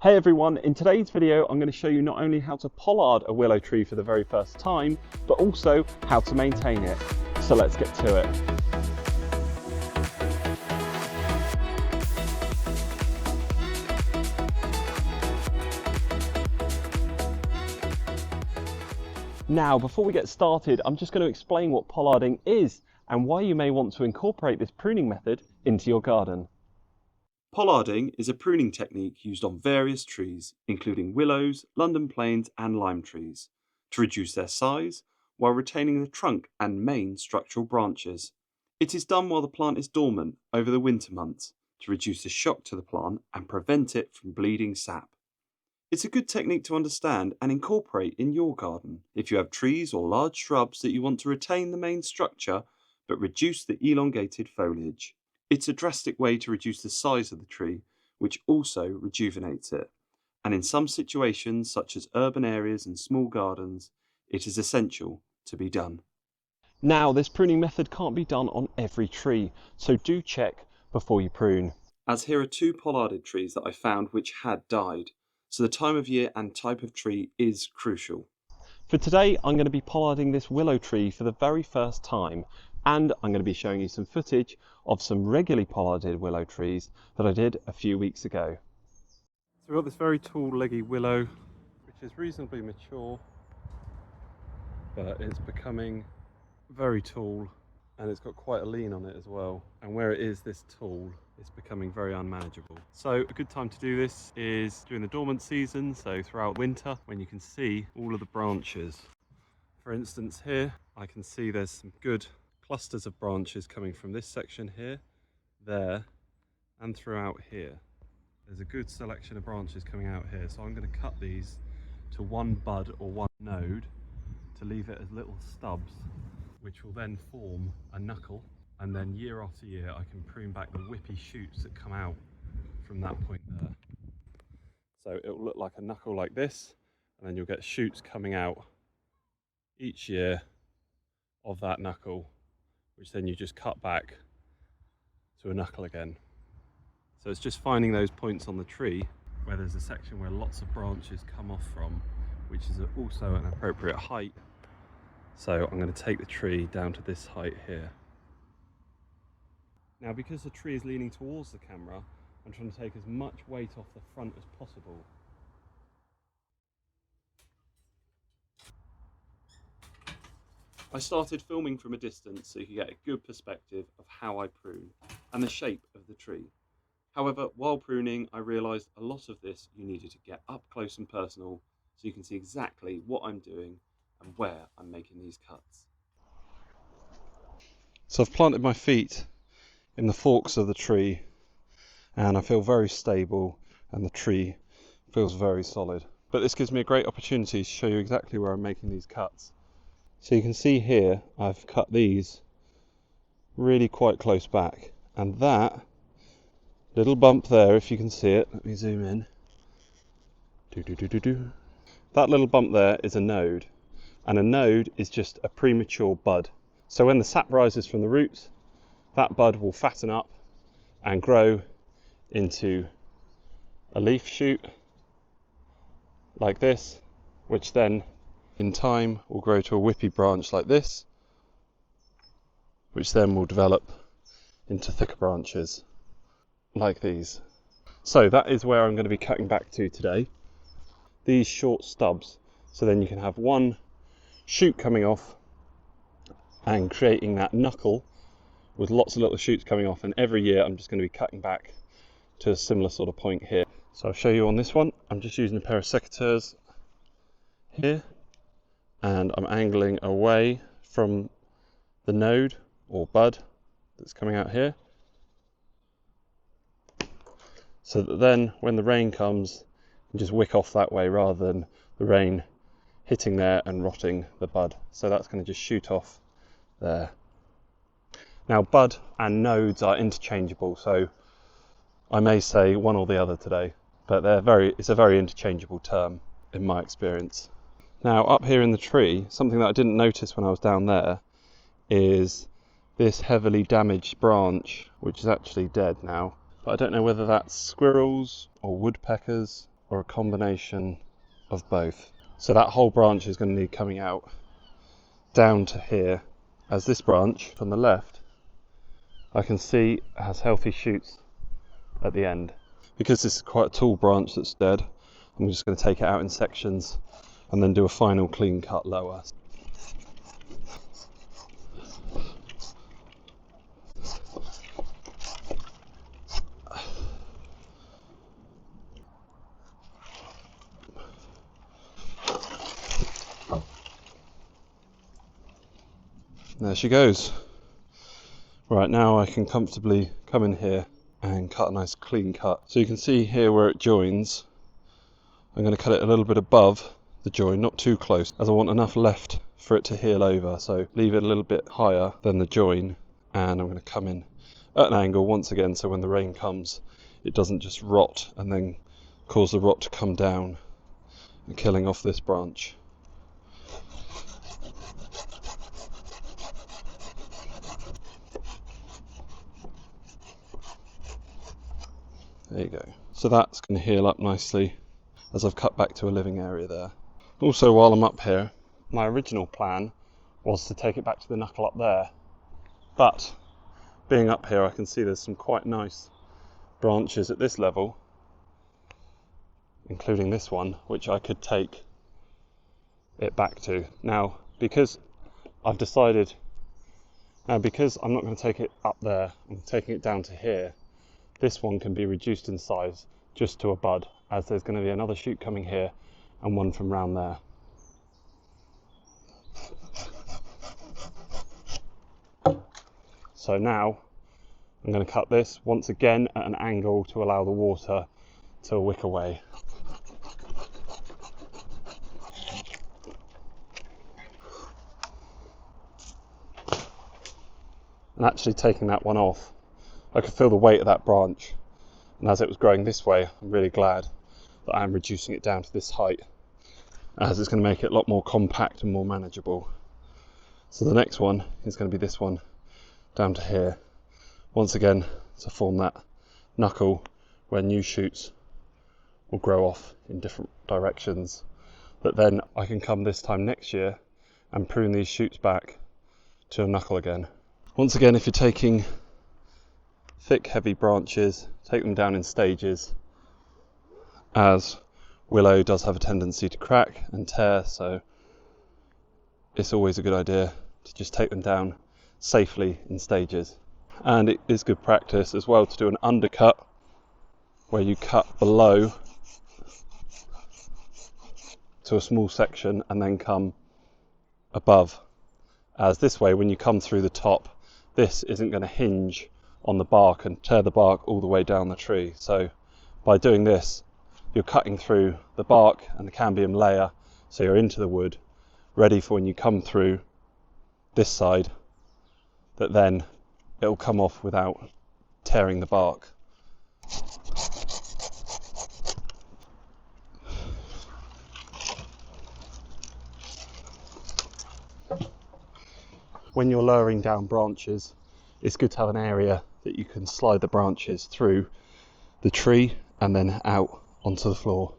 Hey everyone, in today's video I'm going to show you not only how to pollard a willow tree for the very first time, but also how to maintain it. So let's get to it. Now, before we get started, I'm just going to explain what pollarding is and why you may want to incorporate this pruning method into your garden. Pollarding is a pruning technique used on various trees, including willows, London planes and lime trees, to reduce their size while retaining the trunk and main structural branches. It is done while the plant is dormant over the winter months to reduce the shock to the plant and prevent it from bleeding sap. It's a good technique to understand and incorporate in your garden if you have trees or large shrubs that you want to retain the main structure but reduce the elongated foliage. It's a drastic way to reduce the size of the tree, which also rejuvenates it. And in some situations, such as urban areas and small gardens, it is essential to be done. Now, this pruning method can't be done on every tree, so do check before you prune. As here are two pollarded trees that I found which had died, so the time of year and type of tree is crucial. For today, I'm going to be pollarding this willow tree for the very first time, and I'm going to be showing you some footage of some regularly pollarded willow trees that I did a few weeks ago. So we've got this very tall leggy willow, which is reasonably mature, but it's becoming very tall and it's got quite a lean on it as well. And where it is this tall, it's becoming very unmanageable. So a good time to do this is during the dormant season, so throughout winter, when you can see all of the branches. For instance here, I can see there's some good clusters of branches coming from this section here, there, and throughout here. There's a good selection of branches coming out here, so I'm going to cut these to one bud or one node to leave it as little stubs, which will then form a knuckle, and then year after year I can prune back the whippy shoots that come out from that point there. So it will look like a knuckle like this, and then you'll get shoots coming out each year of that knuckle, which then you just cut back to a knuckle again. So it's just finding those points on the tree where there's a section where lots of branches come off from, which is also an appropriate height. So I'm going to take the tree down to this height here. Now, because the tree is leaning towards the camera, I'm trying to take as much weight off the front as possible. I started filming from a distance so you can get a good perspective of how I prune and the shape of the tree. However, while pruning, I realised a lot of this you needed to get up close and personal so you can see exactly what I'm doing and where I'm making these cuts. So I've planted my feet in the forks of the tree and I feel very stable and the tree feels very solid. But this gives me a great opportunity to show you exactly where I'm making these cuts. So you can see here I've cut these really quite close back, and that little bump there, if you can see it, let me zoom in. That little bump there is a node, and a node is just a premature bud. So when the sap rises from the roots, that bud will fatten up and grow into a leaf shoot like this, which then in time will grow to a whippy branch like this, which then will develop into thicker branches like these. So that is where I'm going to be cutting back to today, these short stubs. So then you can have one shoot coming off and creating that knuckle with lots of little shoots coming off, and every year I'm just going to be cutting back to a similar sort of point here. So I'll show you on this one. I'm just using a pair of secateurs here, and I'm angling away from the node or bud that's coming out here, so that then when the rain comes, you just wick off that way rather than the rain hitting there and rotting the bud. So that's going to just shoot off there. Now, bud and nodes are interchangeable, so I may say one or the other today, but it's a very interchangeable term in my experience. Now, up here in the tree, something that I didn't notice when I was down there is this heavily damaged branch, which is actually dead now. But I don't know whether that's squirrels or woodpeckers or a combination of both. So that whole branch is going to need coming out down to here, as this branch from the left I can see has healthy shoots at the end. Because this is quite a tall branch that's dead, I'm just going to take it out in sections and then do a final clean cut lower. There she goes. Right, now I can comfortably come in here and cut a nice clean cut. So you can see here where it joins, I'm going to cut it a little bit above the join, not too close, as I want enough left for it to heal over. So leave it a little bit higher than the join, and I'm going to come in at an angle once again, so when the rain comes it doesn't just rot and then cause the rot to come down and killing off this branch. There you go. So that's going to heal up nicely as I've cut back to a living area there. Also, while I'm up here, my original plan was to take it back to the knuckle up there, but being up here I can see there's some quite nice branches at this level, including this one, which I could take it back to. Now because I'm not going to take it up there, I'm taking it down to here. This one can be reduced in size just to a bud, as there's going to be another shoot coming here and one from round there. So now I'm going to cut this once again at an angle to allow the water to wick away. And actually taking that one off, I could feel the weight of that branch, and as it was growing this way, I'm really glad that I am reducing it down to this height, as it's going to make it a lot more compact and more manageable. So the next one is going to be this one down to here, once again to form that knuckle where new shoots will grow off in different directions, that then I can come this time next year and prune these shoots back to a knuckle again. Once again, if you're taking thick heavy branches, take them down in stages, as willow does have a tendency to crack and tear, so it's always a good idea to just take them down safely in stages. And it is good practice as well to do an undercut where you cut below to a small section and then come above, as this way when you come through the top, this isn't going to hinge on the bark and tear the bark all the way down the tree. So by doing this, you're cutting through the bark and the cambium layer, so you're into the wood, ready for when you come through this side, that then it'll come off without tearing the bark. When you're lowering down branches, it's good to have an area that you can slide the branches through the tree and then out onto the floor.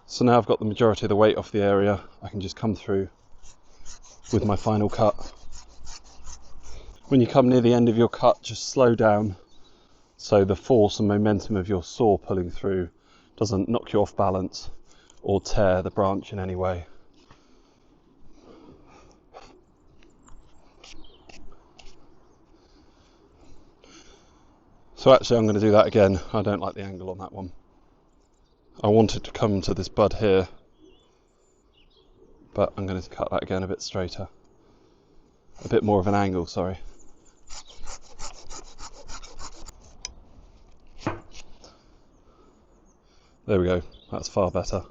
So now I've got the majority of the weight off the area, I can just come through with my final cut. When you come near the end of your cut, just slow down so the force and momentum of your saw pulling through doesn't knock you off balance or tear the branch in any way. So actually I'm going to do that again. I don't like the angle on that one. I want it to come to this bud here, but I'm going to cut that again a bit straighter. A bit more of an angle, sorry. There we go, that's far better.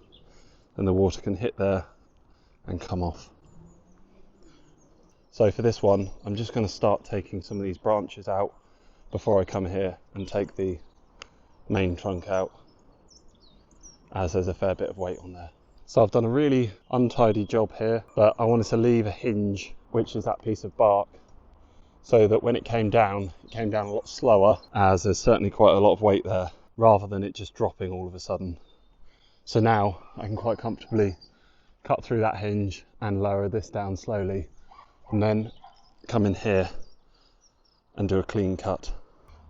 Then the water can hit there and come off. So for this one, I'm just going to start taking some of these branches out before I come here and take the main trunk out, as there's a fair bit of weight on there. So I've done a really untidy job here, but I wanted to leave a hinge, which is that piece of bark, so that when it came down a lot slower, as there's certainly quite a lot of weight there. rather than it just dropping all of a sudden. So now I can quite comfortably cut through that hinge and lower this down slowly, and then come in here and do a clean cut.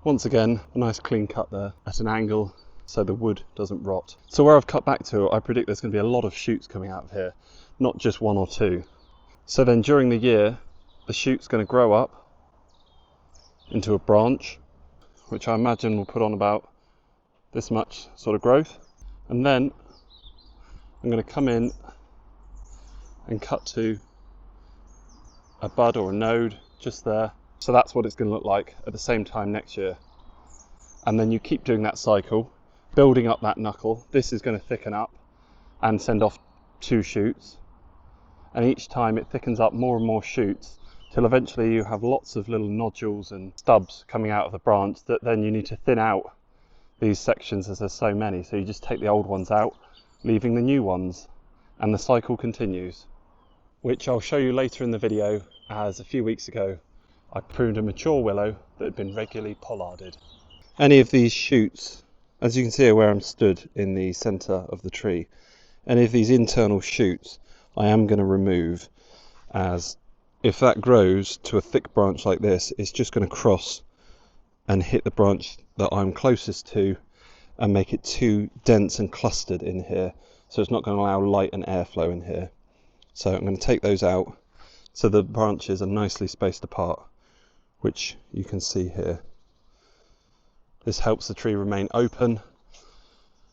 Once again, a nice clean cut there at an angle so the wood doesn't rot. So where I've cut back to, I predict there's going to be a lot of shoots coming out of here, not just one or two. So then during the year, the shoot's going to grow up into a branch, which I imagine will put on about this much sort of growth. And then I'm going to come in and cut to a bud or a node just there. So that's what it's going to look like at the same time next year. And then you keep doing that cycle, building up that knuckle. This is going to thicken up and send off 2 shoots. And each time it thickens up more and more shoots till eventually you have lots of little nodules and stubs coming out of the branch that then you need to thin out these sections as there's so many. So you just take the old ones out, leaving the new ones, and the cycle continues. Which I'll show you later in the video, as a few weeks ago I pruned a mature willow that had been regularly pollarded. Any of these shoots, as you can see here where I'm stood in the centre of the tree, any of these internal shoots I am going to remove, as if that grows to a thick branch like this, it's just going to cross and hit the branch that I'm closest to and make it too dense and clustered in here, so it's not going to allow light and airflow in here. So I'm going to take those out so the branches are nicely spaced apart, which you can see here. This helps the tree remain open,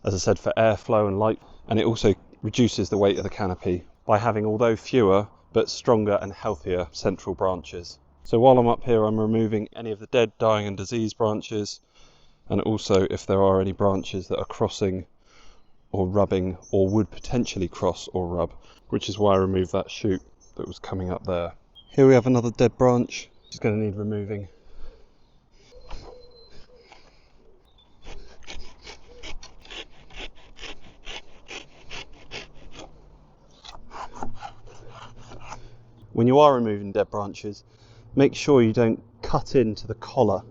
as I said, for airflow and light, and it also reduces the weight of the canopy by having, although fewer, but stronger and healthier central branches. So while I'm up here, I'm removing any of the dead, dying and diseased branches, and also if there are any branches that are crossing or rubbing or would potentially cross or rub, which is why I removed that shoot that was coming up there. Here we have another dead branch, which is going to need removing. When you are removing dead branches, make sure you don't cut into the collar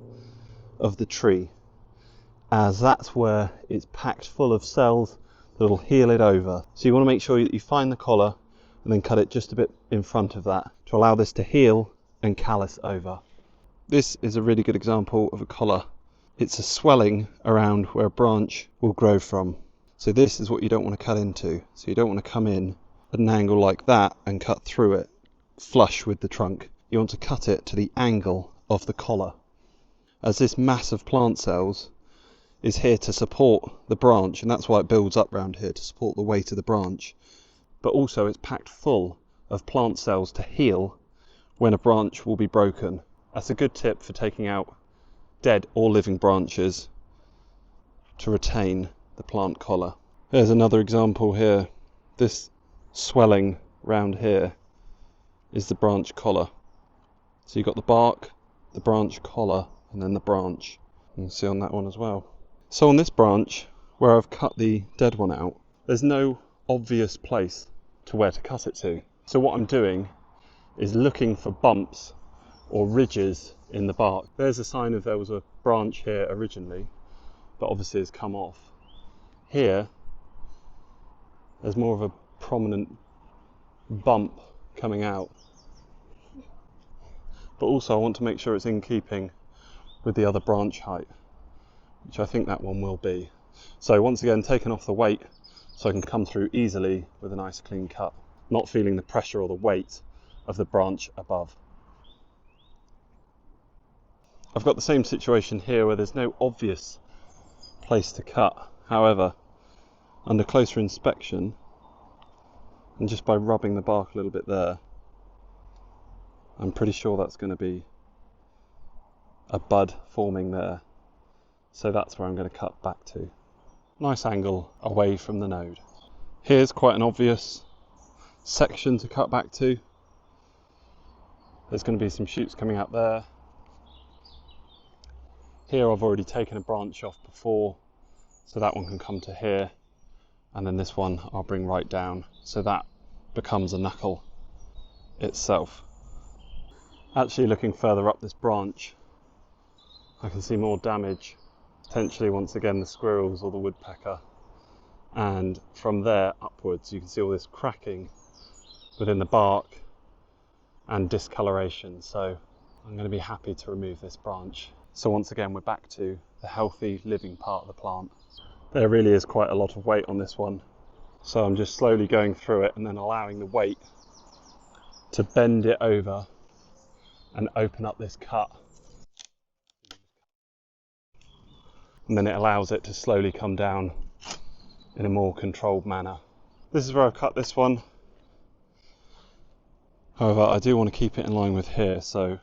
of the tree, as that's where it's packed full of cells that'll heal it over. So you want to make sure that you find the collar and then cut it just a bit in front of that to allow this to heal and callus over. This is a really good example of a collar. It's a swelling around where a branch will grow from. So this is what you don't want to cut into. So you don't want to come in at an angle like that and cut through it flush with the trunk. You want to cut it to the angle of the collar, as this mass of plant cells is here to support the branch, and that's why it builds up around here, to support the weight of the branch. But also it's packed full of plant cells to heal when a branch will be broken. That's a good tip for taking out dead or living branches to retain the plant collar. There's another example here. This swelling round here is the branch collar. So you've got the bark, the branch collar, and then the branch. You can see on that one as well. So on this branch, where I've cut the dead one out, there's no obvious place to where to cut it to. So what I'm doing is looking for bumps or ridges in the bark. There's a sign of there was a branch here originally, but obviously it's come off. Here, there's more of a prominent bump coming out. But also I want to make sure it's in keeping with the other branch height, which I think that one will be. So once again, taking off the weight so I can come through easily with a nice clean cut, not feeling the pressure or the weight of the branch above. I've got the same situation here where there's no obvious place to cut. However, under closer inspection, and just by rubbing the bark a little bit there, I'm pretty sure that's going to be a bud forming there. So that's where I'm going to cut back to. Nice angle away from the node. Here's quite an obvious section to cut back to. There's going to be some shoots coming out there. Here I've already taken a branch off before, so that one can come to here. And then this one I'll bring right down, so that becomes a knuckle itself. Actually, looking further up this branch, I can see more damage potentially once again the squirrels or the woodpecker. And from there upwards you can see all this cracking within the bark and discoloration, so I'm going to be happy to remove this branch. So once again we're back to the healthy living part of the plant. There really is quite a lot of weight on this one, so I'm just slowly going through it and then allowing the weight to bend it over and open up this cut, and then it allows it to slowly come down in a more controlled manner. This is where I've cut this one. However, I do want to keep it in line with here, so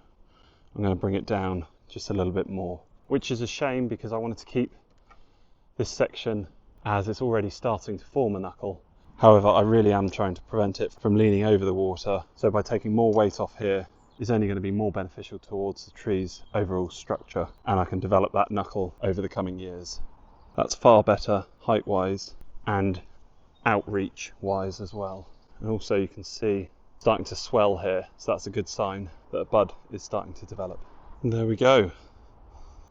I'm going to bring it down just a little bit more, which is a shame because I wanted to keep this section as it's already starting to form a knuckle. However, I really am trying to prevent it from leaning over the water, so by taking more weight off here is only going to be more beneficial towards the tree's overall structure, and I can develop that knuckle over the coming years. That's far better height wise and outreach wise as well. And also you can see it's starting to swell here, so that's a good sign that a bud is starting to develop. And there we go.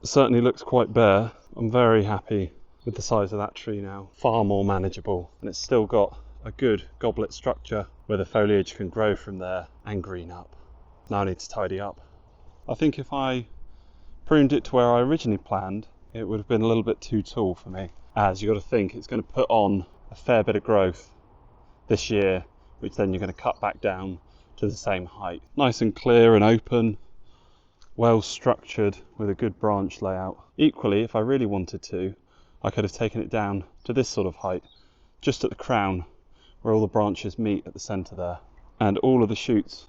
It certainly looks quite bare. I'm very happy with the size of that tree now. Far more manageable, and it's still got a good goblet structure where the foliage can grow from there and green up. Now I need to tidy up. I think if I pruned it to where I originally planned, it would have been a little bit too tall for me, as you've got to think it's going to put on a fair bit of growth this year, which then you're going to cut back down to the same height. Nice and clear and open, well structured with a good branch layout. Equally, if I really wanted to, I could have taken it down to this sort of height, just at the crown where all the branches meet at the centre there, and all of the shoots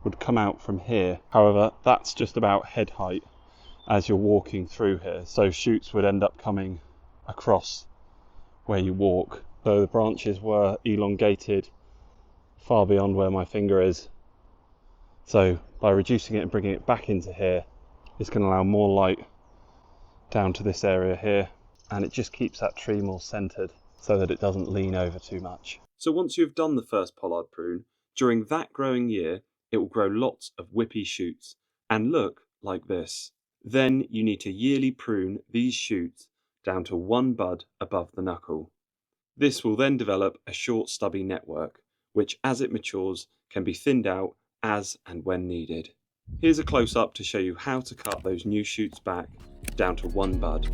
would come out from here. However, that's just about head height as you're walking through here, so shoots would end up coming across where you walk, so the branches were elongated far beyond where my finger is. So by reducing it and bringing it back into here, it's going to allow more light down to this area here, and it just keeps that tree more centered so that it doesn't lean over too much. So once you've done the first pollard prune, during that growing year it will grow lots of whippy shoots and look like this. Then you need to yearly prune these shoots down to one bud above the knuckle. This will then develop a short stubby network, which as it matures can be thinned out as and when needed. Here's a close-up to show you how to cut those new shoots back down to one bud.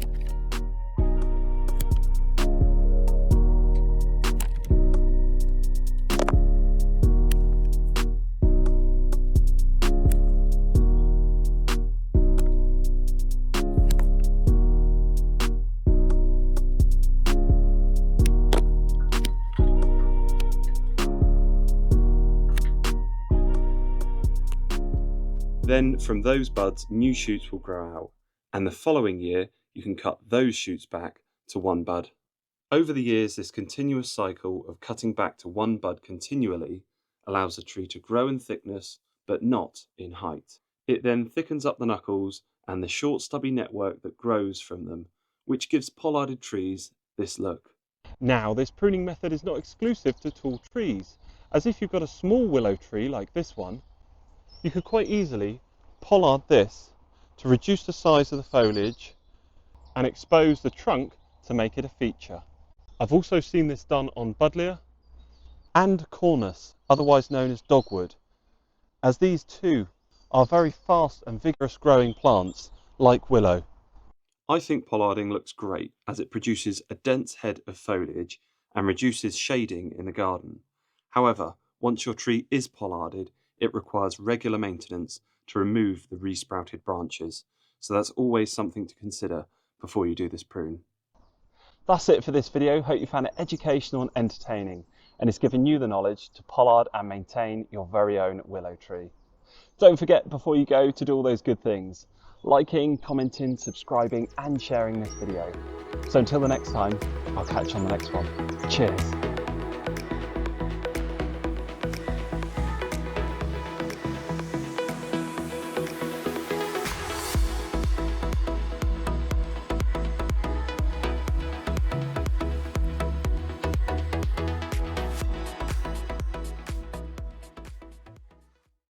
Then from those buds, new shoots will grow out, and the following year you can cut those shoots back to one bud. Over the years, this continuous cycle of cutting back to one bud continually allows the tree to grow in thickness, but not in height. It then thickens up the knuckles and the short stubby network that grows from them, which gives pollarded trees this look. Now, this pruning method is not exclusive to tall trees, as if you've got a small willow tree like this one, you could quite easily pollard this to reduce the size of the foliage and expose the trunk to make it a feature. I've also seen this done on buddleia and cornus, otherwise known as dogwood, as these two are very fast and vigorous growing plants like willow. I think pollarding looks great as it produces a dense head of foliage and reduces shading in the garden. However, once your tree is pollarded, it requires regular maintenance to remove the resprouted branches, so that's always something to consider before you do this prune. That's it for this video. Hope you found it educational and entertaining, and it's given you the knowledge to pollard and maintain your very own willow tree. Don't forget before you go to do all those good things: liking, commenting, subscribing and sharing this video. So until the next time, I'll catch you on the next one. Cheers.